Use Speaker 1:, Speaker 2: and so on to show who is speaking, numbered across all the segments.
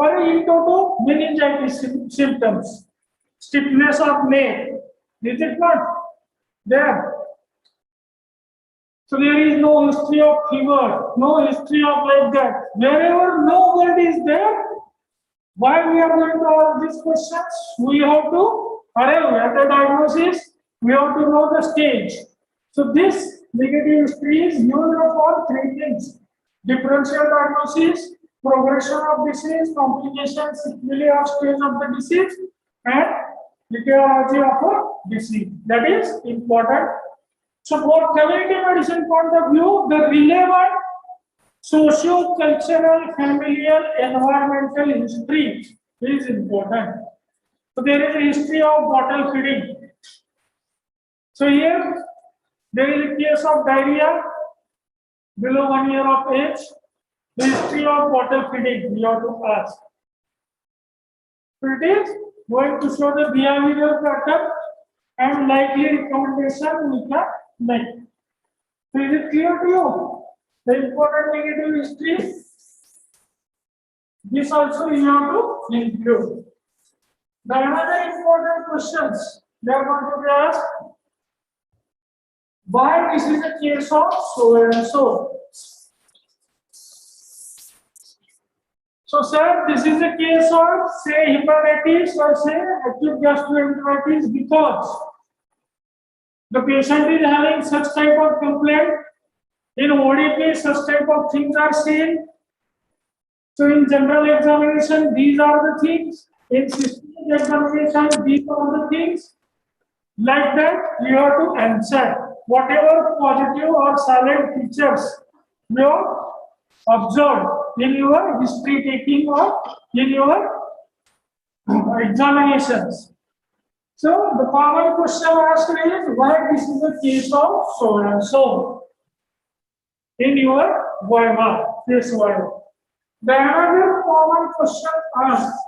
Speaker 1: or in toto meningitis symptoms, stiffness of neck. Is it not there? So there is no history of fever, no history of like that. Wherever no word is there, why we are going to ask these questions? We have to arrive at the diagnosis. We have to know the stage. So this negative history is used for three things: differential diagnosis, progression of disease, complications, sequelae of stage of the disease, and etiology of a disease. That is important. So, for community medicine point of view, the relevant socio-cultural, familial, environmental history is important. So, there is a history of bottle feeding. So, here there is a case of diarrhea below 1 year of age. The history of bottle feeding we have to ask. So, it is going to show the behavioral pattern and likely recommendation we can make. So, is it clear to you? The important negative history. This also you have to include. The another important questions they are going to be asked. Why this is a case of so and so? So, sir, this is a case of say hepatitis or say acute gastroenteritis because the patient is having such type of complaint. In ODP, such type of things are seen. So, in general examination, these are the things. In systemic examination, these are the things. Like that, you have to answer whatever positive or silent features you have observed in your history taking or in your examinations. So, the common question asked is why this is a case of so and so in your viva, this viva. The another common question asked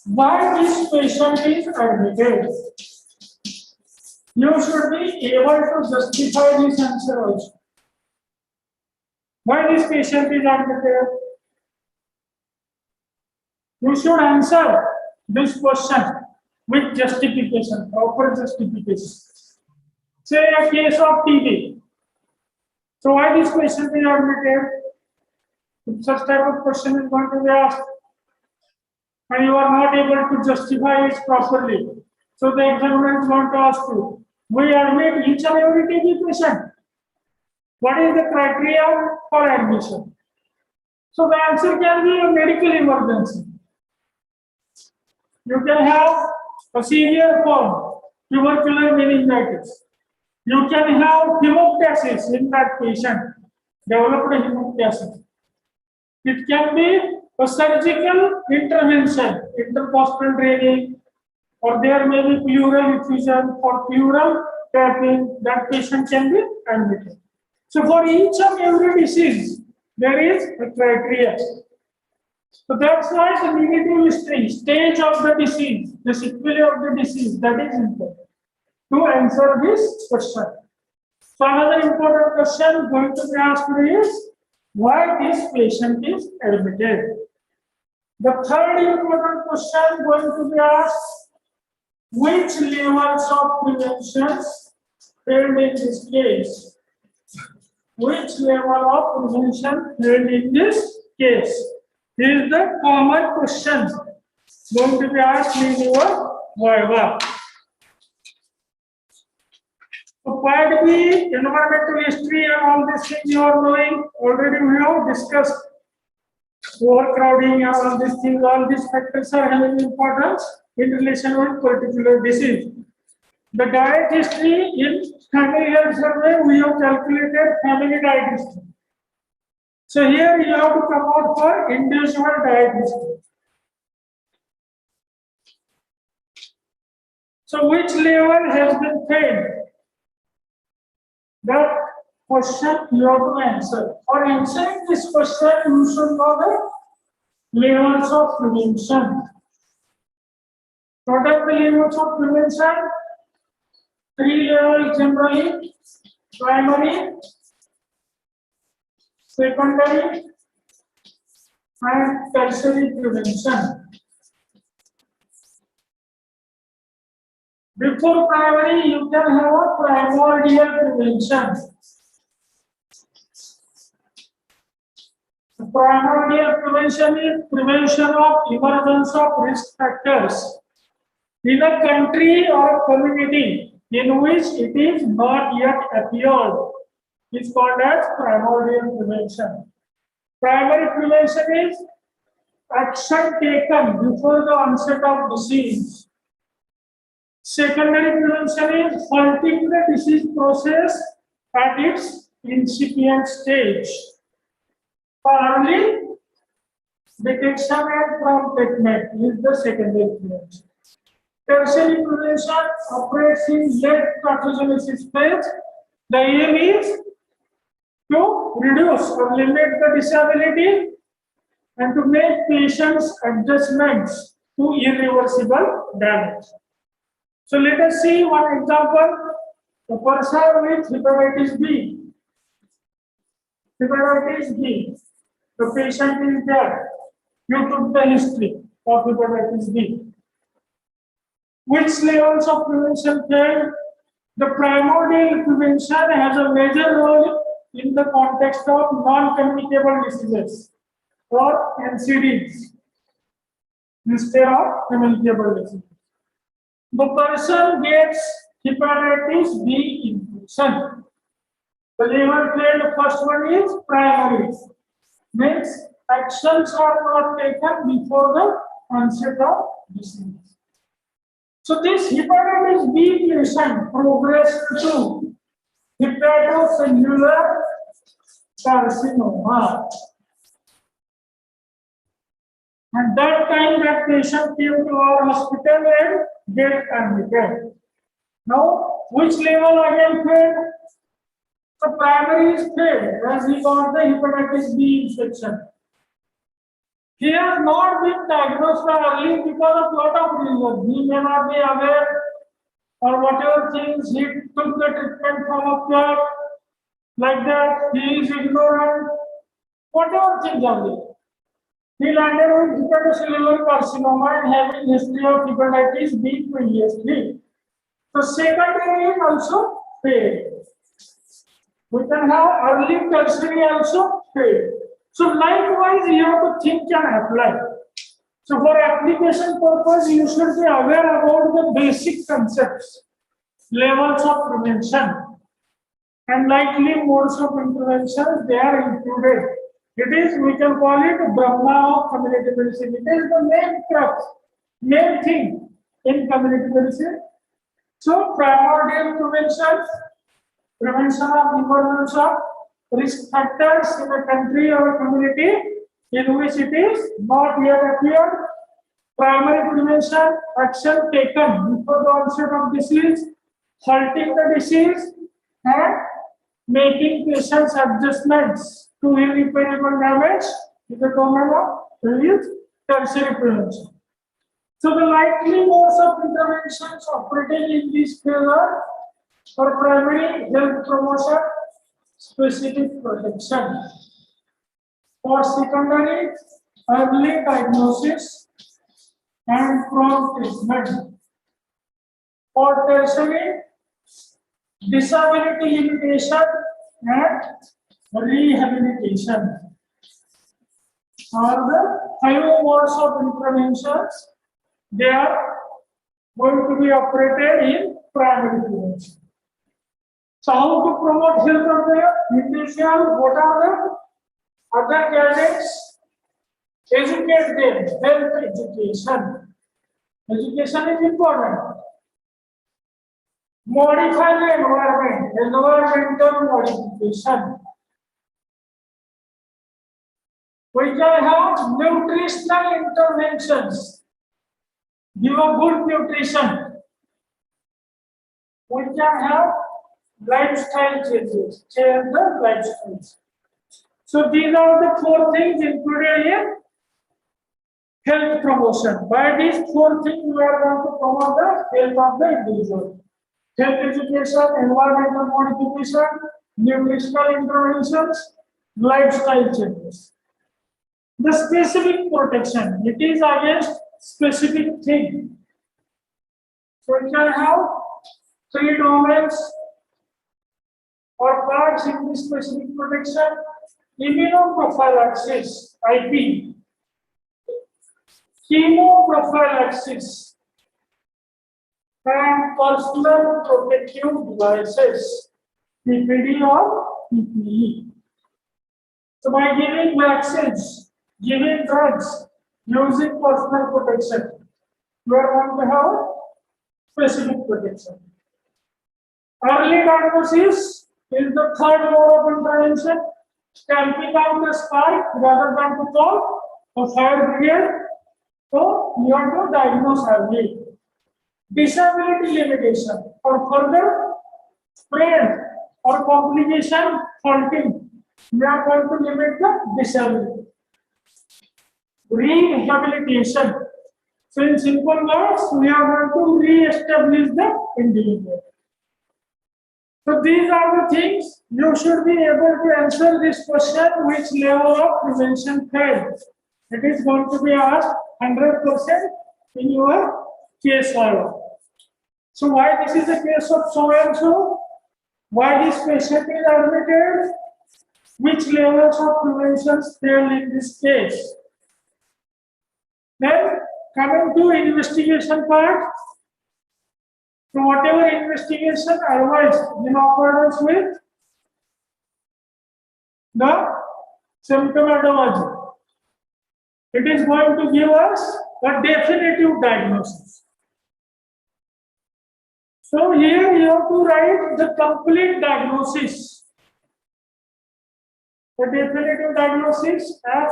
Speaker 1: why this patient is admitted. You should be able to justify this answer also. Why this patient is admitted? You should answer this question with justification, proper justification. Say a case of TB. So why this patient is admitted? If such type of question is going to be asked, and you are not able to justify it properly, so the examiner is going to ask you, we admit each and every TB patient. What is the criteria for admission? So the answer can be a medical emergency. You can have a severe form, tubercular meningitis. You can have hemoptysis in that patient, developed hemoptysis. It can be a surgical intervention, intercostal draining, or there may be pleural effusion or pleural tapping. That patient can be admitted. So for each and every disease, there is a criteria. So that's why the negative history, stage of the disease, the sequelae of the disease, that is important to answer this question. So another important question going to be asked is why this patient is admitted. The third important question going to be asked, which levels of prevention failed in this case? Which level of prevention failed in this case? This is the common question going to be asked in your viva. So part B, environmental history and all these things you are knowing. Already we have discussed overcrowding and all these factors are having importance in relation with particular disease. The diet history in family health survey, we have calculated family diet history. So here you have to come out for individual diet history. So which level has been failed? That question you have to answer. For answering this question, you should know the levels of prevention. What are the levels of prevention? 3 levels generally: primary, secondary, and tertiary prevention. Before primary, you can have a primordial prevention. The primordial prevention is prevention of emergence of risk factors in a country or community in which it is not yet appeared. It's called as primordial prevention. Primary prevention is action taken before the onset of disease. Secondary prevention is halting the disease process at its incipient stage. Early detection and prompt treatment is the secondary prevention. Tertiary prevention operates in late pathogenesis phase. The aim is to reduce or limit the disability and to make patients adjustments to irreversible damage. So let us see one example. The person with hepatitis B. Hepatitis B. The patient is there. You took the history of hepatitis B. Which levels of prevention failed? The primordial prevention has a major role in the context of non-communicable diseases or NCDs instead of communicable diseases. The person gets hepatitis B infection. The level played, the first one is primary. Means actions are not taken before the onset of disease. So this hepatitis B patient progressed to hepatocellular carcinoma. And that time that patient came to our hospital and get admitted. Now, which level again failed? The primary is failed as he got the hepatitis B infection. He has not been diagnosed early because of lot of reasons. He may not be aware or whatever things he took the treatment from a plot like that. He is ignorant. Whatever things are there. He landed with hepatocellular carcinoma and having history of hepatitis B previously. So secondary is also failed. We can have early tertiary also failed. So likewise, you have to think and apply. So for application purpose, you should be aware about the basic concepts, levels of prevention, and likely modes of intervention. They are included. It is, we can call it Brahma of community medicine. It is the main crux, main thing in community medicine. So primordial prevention, prevention of emergence of risk factors in a country or a community in which it is not yet appeared. Primary prevention, action taken before the onset of disease, halting the disease, and making patients adjustments to irreparable damage in the domain of tertiary prevention. So the likely modes of interventions operating in this field are for primary health promotion, specific protection. For secondary, early diagnosis and prompt treatment. For tertiary, disability limitation and rehabilitation are the 5 modes of interventions. They are going to be operated in primary prevention. So how to promote health of the individual? What are the other gadgets? Educate them. Health education. Education is important. Modify the environment. Environmental modification. We can have nutritional interventions. Give a good nutrition. We can have lifestyle changes. Change the lifestyles. So these are the 4 things included in health promotion. By these 4 things, we are going to promote the health of the individual. Health education, environmental modification, nutritional interventions, lifestyle changes. The specific protection, it is against specific thing. So it can have three domains or parts in this specific protection: immunoprophylaxis (IP), chemoprophylaxis, and personal protective devices (PPD or PPE). So by giving vaccines, giving drugs, using personal protection, we are going to have specific protection. Early diagnosis is the third mode of intervention. Stamping out the spike rather than to call a fire brigade. So you have to diagnose early. Disability limitation or further spread or complication halting. We are going to limit the disability. Rehabilitation. So in simple words, we are going to re-establish the individual. So these are the things you should be able to answer this question: which level of prevention failed? It is going to be asked 100% in your case file. So why this is a case of so and so? Why this patient is admitted? Which levels of prevention failed in this case? Then coming to investigation part. So whatever investigation advised in accordance with the symptomatology, it is going to give us a definitive diagnosis. So here you have to write the complete diagnosis. The definitive diagnosis as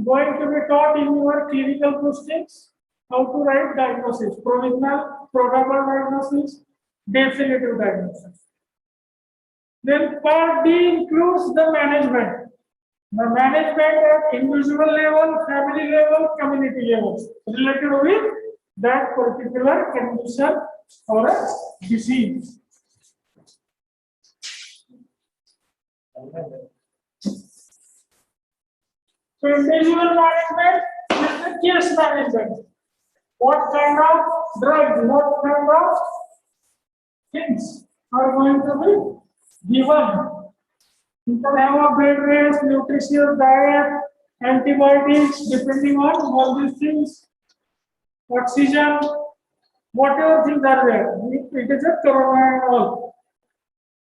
Speaker 1: going to be taught in your clinical postings. How to write diagnosis: provisional, probable diagnosis, definitive diagnosis. Then part D includes the management. The management at individual level, family level, community levels related with that particular condition or a disease. So individual management is the case management. What kind of drugs, what kind of things are going to be given? You can have a bed rest, nutritious diet, antibiotics, depending on all these things, oxygen, whatever things are there. It is a corona and all.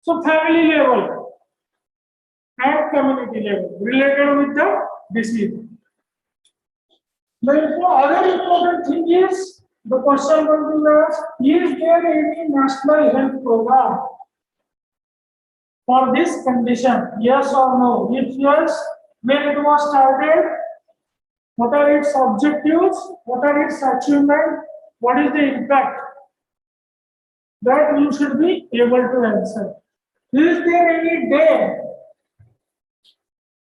Speaker 1: So family level and community level related with the disease. The other important thing is the question going to ask: is there any national health program for this condition? Yes or no? If yes, when it was started, what are its objectives, what are its achievements, what is the impact? That you should be able to answer. Is there any day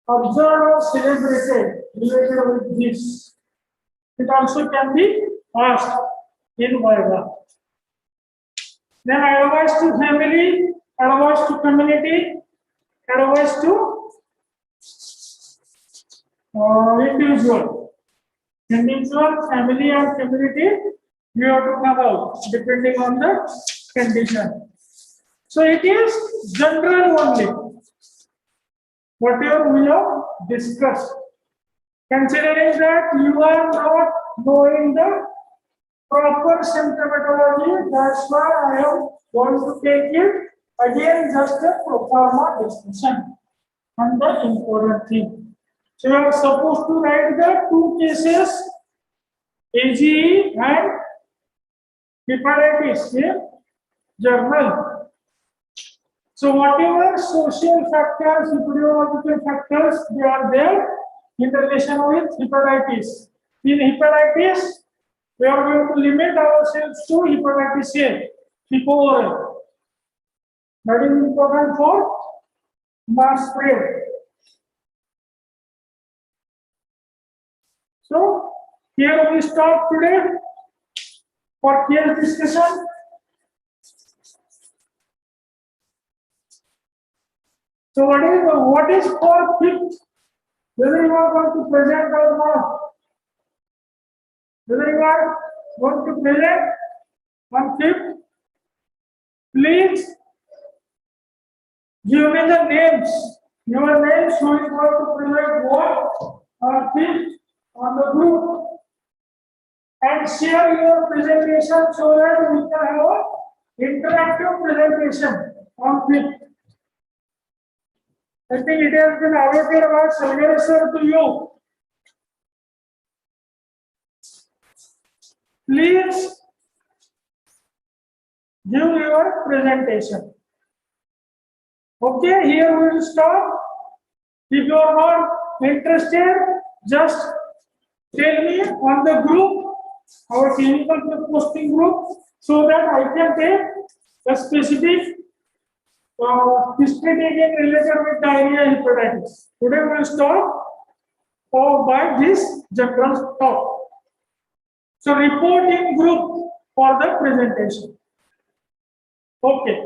Speaker 1: observed or celebrated related with this? It also can be asked in Viva. Then advice to family, advice to community, advice to individual. Individual, family and community, we have to come out depending on the condition. So it is general only. Whatever we have discussed. Considering that you are not knowing the proper symptomatology, that's why I am going to take it again just a pro forma discussion on the important thing. So you are supposed to write the two cases, AGE and hepatitis in journal. So whatever social factors, epidemiological factors, they are there in relation with hepatitis. In hepatitis, we are going to limit ourselves to hepatitis A, HePO. That is important for mass spread. So here we stop today for case discussion. So what is for fifth Whether you are going to present or not. Whether you are going to present on 5th, please give me the names. Your names who is going to present what on 5th on the group. And share your presentation so that we can have an interactive presentation on 5th. I think it has been allocated about suggestion to you. Please give your presentation. Okay, here we will stop. If you are not interested, just tell me on the group, our clinical posting group, so that I can take a specific history taking related with diarrhea hepatitis. Today we will start by this general talk. So report in group for the presentation. Okay.